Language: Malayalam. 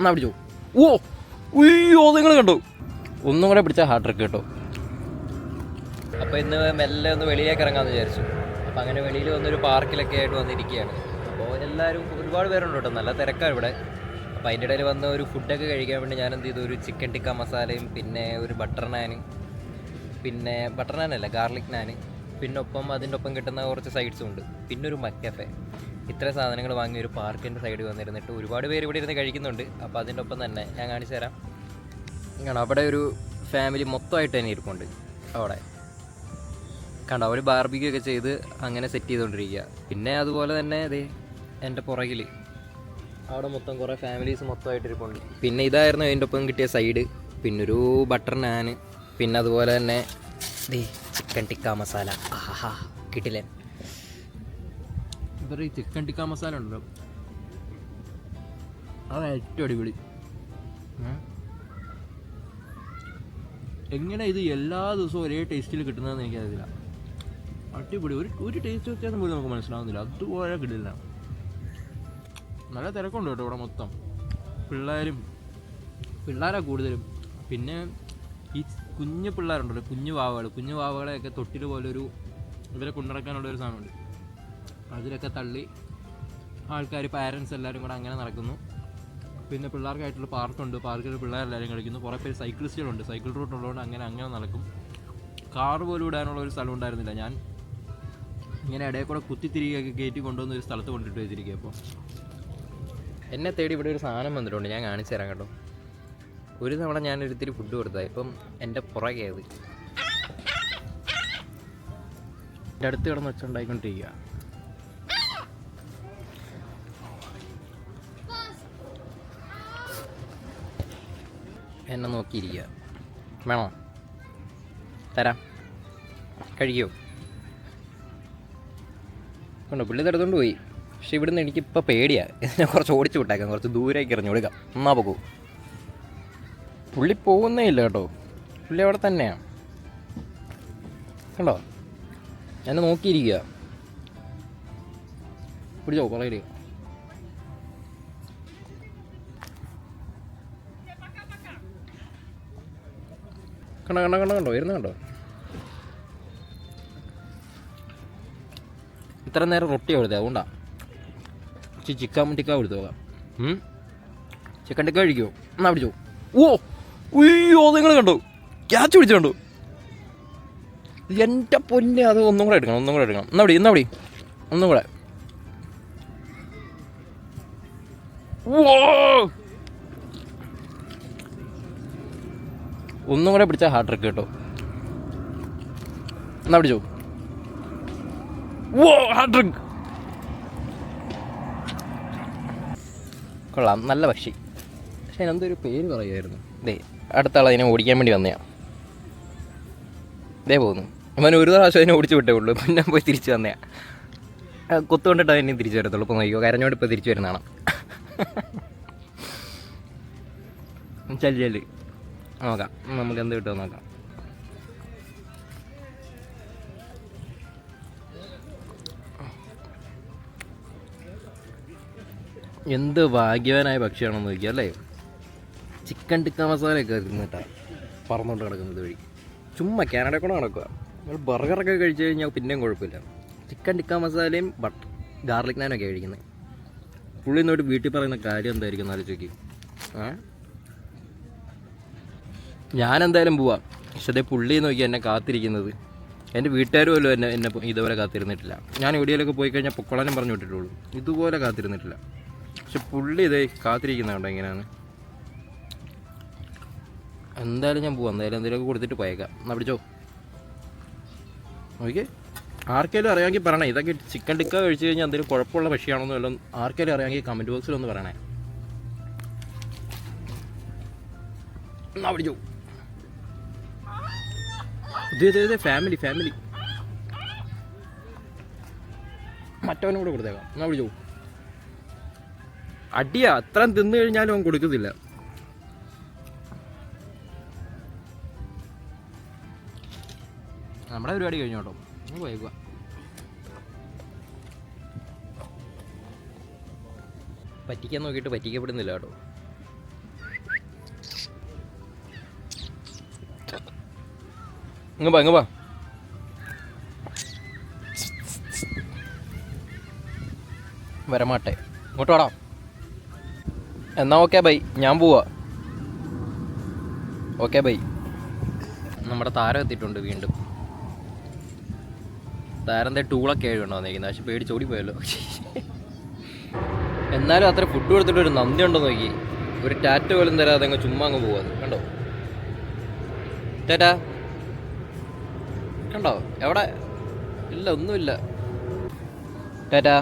എന്നാ പിടിച്ചോ. ഓ ഉയ്യോ, നിങ്ങൾ കണ്ടോ? ഒന്നും കൂടെ പിടിച്ചാൽ ഹാർട്ട് ട്രിക്ക് കേട്ടോ. അപ്പോൾ ഇന്ന് മെല്ലെ ഒന്ന് വെളിയിലേക്ക് ഇറങ്ങാമെന്ന് വിചാരിച്ചു. അപ്പോൾ അങ്ങനെ വെളിയിൽ വന്നൊരു പാർക്കിലൊക്കെ ആയിട്ട് വന്നിരിക്കുകയാണ്. അപ്പോൾ എല്ലാവരും ഒരുപാട് പേരുണ്ട് കേട്ടോ, നല്ല തിരക്കാണ് ഇവിടെ. അപ്പോൾ അതിൻ്റെ ഇടയിൽ വന്ന് ഒരു ഫുഡൊക്കെ കഴിക്കാൻ വേണ്ടി ഞാൻ എന്ത് ചെയ്തു, ഒരു ചിക്കൻ ടിക്ക മസാലയും പിന്നെ ഒരു ബട്ടർ നാൻ, പിന്നെ ബട്ടർ നാനല്ല ഗാർലിക് നാൻ, പിന്നെ ഒപ്പം അതിൻ്റെ ഒപ്പം കിട്ടുന്ന കുറച്ച് സൈഡ്സും ഉണ്ട്, പിന്നെ ഒരു മക്കഫെ. ഇത്ര സാധനങ്ങൾ വാങ്ങി ഒരു പാർക്കിൻ്റെ സൈഡിൽ വന്നിരുന്നിട്ട് ഒരുപാട് പേര് ഇവിടെ ഇരുന്ന് കഴിക്കുന്നുണ്ട്. അപ്പോൾ അതിൻ്റെ ഒപ്പം തന്നെ ഞാൻ കാണിച്ചു തരാം. കാണാം, അവിടെ ഒരു ഫാമിലി മൊത്തമായിട്ട് തന്നെ ഇരിപ്പുണ്ട്. അവിടെ കണ്ടോ, അവർ ബാർബിക്യൂ ഒക്കെ ചെയ്ത് അങ്ങനെ സെറ്റ് ചെയ്തുകൊണ്ടിരിക്കുക. പിന്നെ അതുപോലെ തന്നെ അതെ എൻ്റെ പുറകിൽ അവിടെ മൊത്തം കുറേ ഫാമിലീസ് മൊത്തമായിട്ട് ഇരിപ്പുണ്ട്. പിന്നെ ഇതായിരുന്നു അതിൻ്റെ ഒപ്പം കിട്ടിയ സൈഡ്, പിന്നൊരു ബട്ടർ നാൻ, പിന്നെ അതുപോലെ തന്നെ ദേ ചിക്കൻ ടിക്ക മസാല. ആഹാ കിട്ടില്ലേ. ഇവർ ഈ ചിക്കൻ ടിക്ക മസാല ഉണ്ടല്ലോ, അത് ഏറ്റവും അടിപൊളി. എങ്ങനെ ഇത് എല്ലാ ദിവസവും ഒരേ ടേസ്റ്റിൽ കിട്ടുന്നതെന്ന് എനിക്കറിയില്ല. അടിപൊളി. ഒരു ടേസ്റ്റ് വ്യത്യാസം പോലും നമുക്ക് മനസ്സിലാവുന്നില്ല, അതുപോലെ കിട്ടില്ല. നല്ല തിരക്കുണ്ട് കേട്ടോ ഇവിടെ മൊത്തം. പിള്ളേരാണ് കൂടുതലും. പിന്നെ ഈ കുഞ്ഞു പിള്ളേരുണ്ടല്ലോ, കുഞ്ഞു വാവകളെയൊക്കെ തൊട്ടിൽ പോലൊരു ഇവരെ കൊണ്ടുനടക്കാനുള്ളൊരു സാധനമുണ്ട്. അതിലൊക്കെ തള്ളി ആൾക്കാർ പാരൻസ് എല്ലാവരും കൂടെ അങ്ങനെ നടക്കുന്നു. പിന്നെ പിള്ളേർക്കായിട്ടുള്ള പാർക്കുണ്ട്, പാർക്കിൽ പിള്ളേരെല്ലാവരും കളിക്കുന്നു. കുറേ പേര് സൈക്കിളിസ്റ്റുകളുണ്ട്, സൈക്കിൾ റൂട്ട് ഉള്ളതുകൊണ്ട് അങ്ങനെ നടക്കും. കാർ പോലും ഇടാനുള്ള ഒരു സ്ഥലം ഉണ്ടായിരുന്നില്ല. ഞാൻ ഇങ്ങനെ ഇടയിൽ കൂടെ കുത്തിത്തിരികെയൊക്കെ കയറ്റി കൊണ്ടുവന്ന് ഒരു സ്ഥലത്ത് കൊണ്ടിട്ട് വെച്ചിരിക്കുക. അപ്പോൾ എന്നെ തേടി ഇവിടെ ഒരു സാധനം വന്നിട്ടുണ്ട്, ഞാൻ കാണിച്ചു തരാം കേട്ടോ. ഒരു തവണ ഞാനൊരിത്തിരി ഫുഡ് കൊടുത്തതാണ്, ഇപ്പം എൻ്റെ പുറകെ അത് എൻ്റെ അടുത്ത് കിടന്ന് വെച്ചുണ്ടായിക്കൊണ്ടിരിക്കുക. എന്നെ നോക്കിയിരിക്കുക. വേണോ? തരാം, കഴിക്കുമോ? കണ്ടോ, പുള്ളി തടുത്തോണ്ട് പോയി. പക്ഷെ ഇവിടുന്ന് എനിക്കിപ്പോൾ പേടിയാണ്, ഇതിനെ കുറച്ച് ഓടിച്ചു വിട്ടേക്കാം, കുറച്ച് ദൂരേക്ക് എറിഞ്ഞു കൊടുക്കാം, എന്നാ പോകൂ. പുള്ളി പോകുന്നേ ഇല്ല കേട്ടോ, പുള്ളി അവിടെ തന്നെയാണ്. കണ്ടോ, എന്നെ നോക്കിയിരിക്കുക. പിടിച്ചോ, പുറകിൽ. കണ്ടോ ഇരുന്ന് കണ്ടോ. ഇത്ര നേരം റൊട്ടി കൊടുത്തത് അതുകൊണ്ടാ. ചിക്കൻ ടിക്ക കൊടുത്തു നോക്കാം. ചിക്കൻ ടിക്ക കഴിക്കുമോ? എന്നാ പിടിച്ചോ. ഓ ഉയ്യോ, നിങ്ങൾ കണ്ടോ, ക്യാച്ച് പിടിച്ചോണ്ടോ. എൻ്റെ പൊന്നെ, അത് ഒന്നും കൂടെ എടുക്കണം. എന്നാ പിടി ഒന്നും കൂടെ. ഒന്നും കൂടെ പിടിച്ചാൽ ഹാർട്ട് ട്രിക്ക് കേട്ടോ. എന്നാ പിടിച്ചോ. ഓ ഹാർട്ട് ട്രിക്ക്. കൊള്ളാം, നല്ല പക്ഷി. പക്ഷെ അതിനെന്തൊരു പേര് പറയുമായിരുന്നു. ദേ അടുത്ത ആൾ അതിനെ ഓടിക്കാൻ വേണ്ടി വന്നതാണ്. ഇതേ പോകുന്നു. അവൻ ഒരു പ്രാവശ്യം അതിനെ ഓടിച്ചു വിട്ടേ ഉള്ളൂ, പിന്നെ പോയി തിരിച്ചു വന്നതാണ്. കൊത്തുകൊണ്ടിട്ട് അതിനെ തിരിച്ചു വരത്തുള്ളൂ. ഇപ്പോൾ നോക്കിയോ, കരഞ്ഞോണ്ട് ഇപ്പോൾ തിരിച്ചു വരുന്നതാണ്. ചെല്ല് നോക്കാം, നമുക്ക് എന്ത് കിട്ടുമെന്ന് നോക്കാം. എന്ത് ഭാഗ്യവാനായ പക്ഷിയാണെന്ന് നോക്കിയാൽ അല്ലേ. ചിക്കൻ ടിക്ക മസാലയൊക്കെ ഇരുന്നിട്ടാ പറന്നുകൊണ്ട് കിടക്കുന്നത് വഴി. ചുമ്മാ കാനഡയിൽ കൂടെ നടക്കുക. നമ്മൾ ബർഗറൊക്കെ കഴിച്ചു കഴിഞ്ഞാൽ പിന്നെയും കുഴപ്പമില്ല. ചിക്കൻ ടിക്ക മസാലയും ഗാർലിക് നാനൊക്കെ കഴിക്കുന്നത്. പുള്ളി ഇന്നോട്ട് വീട്ടിൽ പറയുന്ന കാര്യം എന്തായിരിക്കും എന്ന് ആലോചിച്ച് നോക്കി. ഞാനെന്തായാലും പോവാം. പക്ഷെ അതേ പുള്ളി നോക്കി എന്നെ കാത്തിരിക്കുന്നത്. എൻ്റെ വീട്ടുകാർ പോലും എന്നെ ഇതുപോലെ കാത്തിരുന്നിട്ടില്ല. ഞാൻ എവിടെയെങ്കിലൊക്കെ പോയി കഴിഞ്ഞാൽ പൊക്കോളാനും പറഞ്ഞു വിട്ടിട്ടുള്ളൂ, ഇതുപോലെ കാത്തിരുന്നിട്ടില്ല. പക്ഷെ പുള്ളി ഇതേ കാത്തിരിക്കുന്നുണ്ടോ എങ്ങനെയാണ്. എന്തായാലും ഞാൻ പോവാം. എന്തായാലും എന്തെങ്കിലുമൊക്കെ കൊടുത്തിട്ട് പോയേക്കാം. എന്നാൽ പിടിച്ചോ. ഓക്കെ, ആർക്കെങ്കിലും അറിയാമെങ്കിൽ പറയണേ. ഇതൊക്കെ ചിക്കൻ ടിക്ക കഴിച്ച് കഴിഞ്ഞാൽ എന്തെങ്കിലും കുഴപ്പമുള്ള പക്ഷിയാണെന്നോ എല്ലാം ആർക്കെങ്കിലും അറിയാമെങ്കിൽ കമൻറ്റ് ബോക്സിലൊന്ന് പറയണേ. എന്നാ പിടിച്ചോ. ഇതേ ഫാമിലി മറ്റവനും കൂടെ കൊടുത്തേക്കാം. എന്നാ പിടിച്ചോ. അടിയാ, അത്രയും തിന്നു കഴിഞ്ഞാലും അവൻ കൊടുക്കത്തില്ല. നമ്മുടെ പരിപാടി കഴിഞ്ഞു കേട്ടോ, പോയേക്കുക. പറ്റിക്കാൻ നോക്കിയിട്ട് പറ്റിക്കപ്പെടുന്നില്ല കേട്ടോ. ഇങ്ങ് വാ വരമാട്ടെ, ഇങ്ങോട്ട് വാടാ. എന്നാ ഓക്കെ ബൈ, ഞാൻ പോവാ. Okay bye. നമ്മുടെ താരം എത്തിയിട്ടുണ്ട് വീണ്ടും. താരത്തെ ടൂളൊക്കെ ആയിട്ടോ വന്നിരിക്കുന്നത്, പക്ഷെ പേടിച്ചോടി പോയല്ലോ. എന്നാലും അത്ര ഫുഡ് കൊടുത്തിട്ട് ഒരു നന്ദി ഉണ്ടോ നോക്കി. ഒരു ടാറ്റ പോലും തരാതെ അങ്ങ് ചുമ്മാ അങ്ങ് പോവാ. കണ്ടോ ടാറ്റാ? കണ്ടോ എവിടെ? ഇല്ല, ഒന്നുമില്ല. ടാറ്റാ.